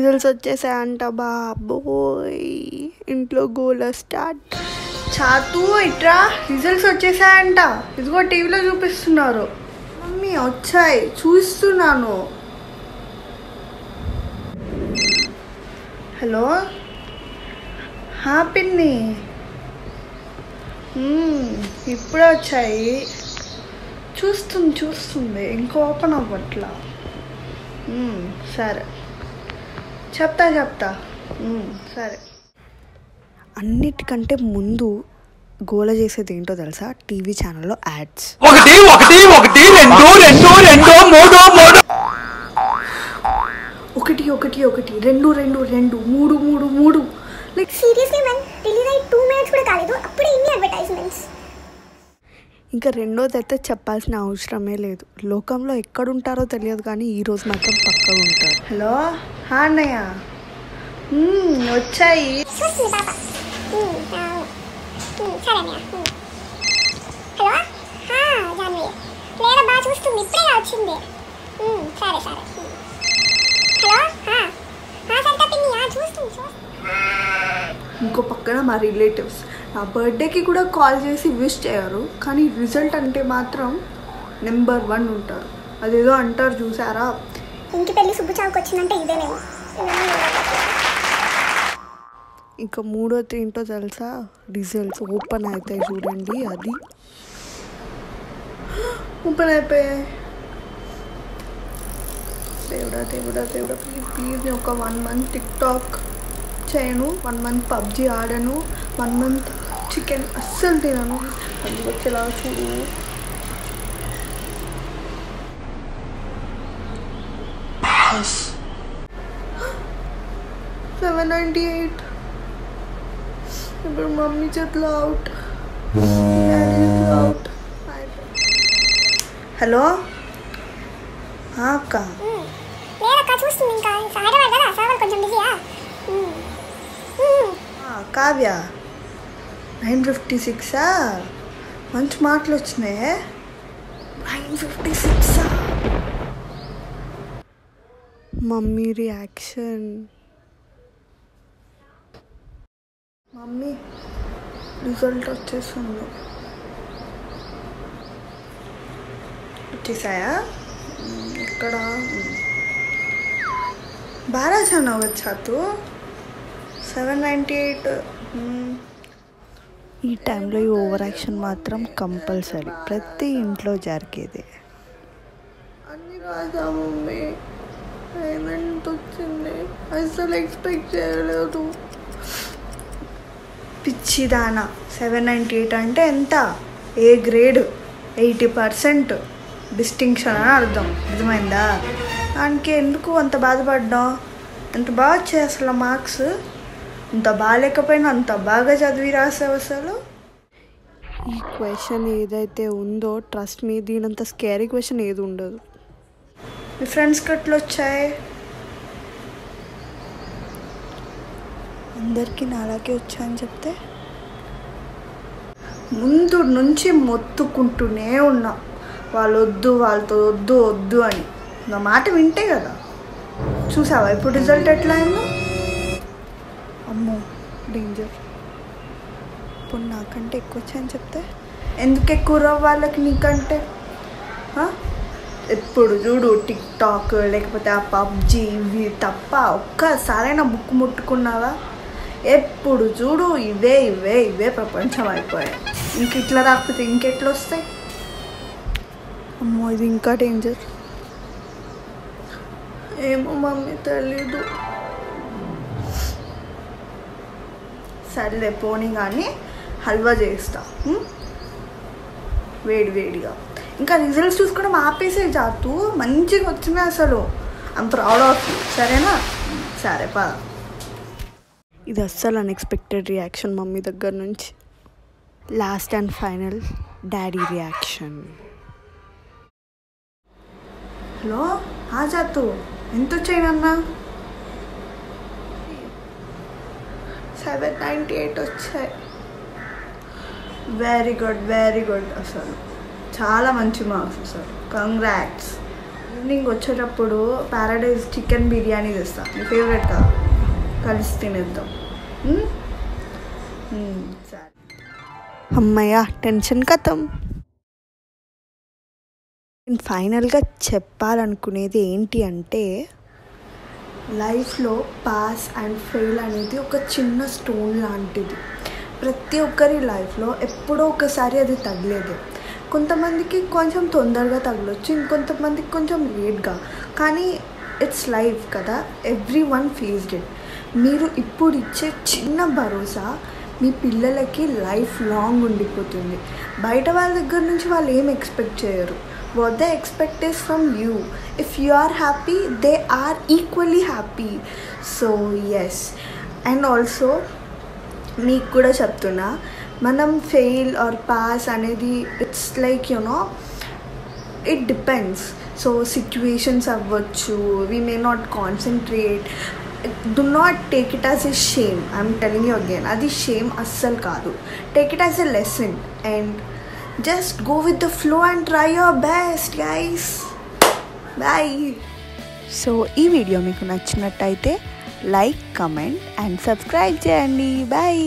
Results వచ్చేసాయంట బాబోయ్, ఇంట్లో గోల స్టార్ట్. చాతు ఇట్రా, రిజల్ట్స్ వచ్చేసాయంట, ఇదిగో టీవీలో చూపిస్తున్నారు. మమ్మీ వచ్చాయి, చూస్తున్నాను. హలో పిన్ని, ఇప్పుడే వచ్చాయి. చూస్తుంది ఇంకో ఓపెన్ అవ్వట్లా. సరే చెప్తా సరే. అన్నిటికంటే ముందు గోల చేసేది ఏంటో తెలుసా? టీవీ ఛానల్లో యాడ్స్. ఒకటి రెండు మూడు. లైక్ సీరియస్లీ మ్యాన్, రిలీజ్ అయ్యి 2 minutes కూడా కాలేదు, అప్పుడే ఇన్ని అడ్వర్టైజ్మెంట్స్. ఇంకా రెండోది అయితే చెప్పాల్సిన అవసరమే లేదు. లోకంలో ఎక్కడుంటారో తెలియదు కానీ ఈరోజు మాత్రం పక్కగా ఉంటారు. హలో అన్నయ్య, వచ్చాయి. ఇంకో పక్కన మా రిలేటివ్స్ నా బర్త్డేకి కూడా కాల్ చేసి విష్ చేయరు, కానీ రిజల్ట్ అంటే మాత్రం నెంబర్ 1 ఉంటారు. అదేదో అంటారు చూసారా, ఇంటి పెళ్లి శుభ చావుకు వచ్చిందంటే ఇదేనేమో. ఇంకా మూడోది ఏంటో తెలుసా? రిజల్ట్స్ ఓపెన్ అవుతాయి చూడండి, అది ఓపెన్ అయిపోయాయి. దేవుడా ప్లీజ్ ఒక 1 month టిక్టాక్ చేయను, 1 month పబ్జీ ఆడను, 1 month చికెన్ అస్సలు తినను. అది వచ్చేలా చూడు. $798. ఇప్పుడు మమ్మీ చేతిలో అవుట్. హలో అక్క. కావ్య 956 మంచి మార్కులు వచ్చినాయి. 956 మమ్మీ రియాక్షన్. మమ్మీ రిజల్ట్ వచ్చేసాయా? ఇక్కడ బాగా చన్నావు వచ్చా తూ. 798. ఈ టైంలో ఈ ఓవర్ యాక్షన్ మాత్రం కంపల్సరీ, ప్రతి ఇంట్లో జరిగేది. అన్ని రాదా మమ్మీ, ఎంత వచ్చింది అసలు ఎక్స్పెక్ట్ చేయలేదు. పిచ్చిదానా, 798 అంటే ఎంత? ఏ గ్రేడ్, 80% డిస్టింక్షన్ అని అర్థమైందా? దానికి ఎందుకు అంత బాధపడ్డాం? ఎంత బాగా వచ్చాయి అసలు మార్క్స్, అంత బాగాలేకపోయినా అంత బాగా చదివి రాసావు అసలు. ఈ క్వశ్చన్ ఏదైతే ఉందో ట్రస్ట్ మీ, దీనంత స్కేరీ క్వశ్చన్ ఏది ఉండదు. మీ ఫ్రెండ్స్కి ఎట్లా వచ్చాయి? అందరికీ నాలాగే వచ్చాయని చెప్తే ముందు నుంచి మొత్తుకుంటూనే ఉన్నా, వాళ్ళతో వద్దు అని. నా మాట వింటే కదా. చూసావా ఇప్పుడు రిజల్ట్ ఎట్లా అయిందో? అమ్మో డేంజర్. ఇప్పుడు నాకంటే ఎక్కువ వచ్చాయని చెప్తే ఎందుకు ఎక్కువ రావు వాళ్ళకి నీకంటే? ఎప్పుడు చూడు టిక్టాక్ లేకపోతే ఆ పబ్జీ ఇవి తప్ప ఒక్కసారైనా బుక్ ముట్టుకున్నావా? ఎప్పుడు చూడు ఇవే ప్రపంచం అయిపోయాయి. ఇంక ఇట్లా రాకపోతే ఇంకెట్లా వస్తాయి? అమ్మో ఇది ఇంకా డేంజర్. ఏమో మమ్మీ తెలీదు. సర్లే పోనీ కానీ హల్వా చేస్తా వేడిగా. ఇంకా రిజల్ట్స్ చూసుకోవడం ఆపేసే జాతు, మంచిగా వచ్చినాయి అసలు. ఐమ్ ప్రౌడ్ ఆఫ్ యూ, సరేనా? సరే పద. ఇది అస్సలు అన్ఎక్స్పెక్టెడ్ రియాక్షన్ మమ్మీ దగ్గర నుంచి. Last and final daddy reaction. Hello జాతు, ఎంత వచ్చాయినన్నా? 798 వచ్చాయి. వెరీ గుడ్ అసలు, చాలా మంచి మార్క్స్ అసలు. కంగ్రాట్స్. ఈవినింగ్ వచ్చేటప్పుడు ప్యారడైజ్ చికెన్ బిర్యానీ తెస్తా, నీ ఫేవరెట్ కదా, కలిసి తినేద్దాం. సరే అమ్మయ్య, టెన్షన్ కథం. నేను ఫైనల్గా చెప్పాలనుకునేది ఏంటి అంటే, లైఫ్లో పాస్ అండ్ ఫెయిల్ అనేది ఒక చిన్న స్టోన్ లాంటిది. ప్రతి ఒక్కరి లైఫ్లో ఎప్పుడో ఒకసారి అది తగిలేది. కొంతమందికి కొంచెం తొందరగా తగలొచ్చు, ఇంకొంతమందికి కొంచెం లేట్గా, కానీ ఇట్స్ లైఫ్ కదా, ఎవ్రీ వన్ ఫేస్డ్ ఇట్. మీరు ఇప్పుడు ఇచ్చే చిన్న భరోసా మీ పిల్లలకి లైఫ్ లాంగ్ ఉండిపోతుంది. బయట వాళ్ళ దగ్గర నుంచి వాళ్ళు ఏం ఎక్స్పెక్ట్ చేయరు. What they expect is from you. If you are happy, they are equally happy. So yes, and also మీకు కూడా చెప్తున్నా, మనం ఫెయిల్ ఆర్ పాస్ అనేది it's like it depends. So situations అవ్వచ్చు, we may not concentrate. Do not take it as a shame. I'm telling you again, అది shame అస్సలు కాదు. Take it as a lesson and just go with the flow and try your best, guys. Bye. So ఈ video మీకు నచ్చినట్టయితే like, comment and subscribe చేయండి. Bye.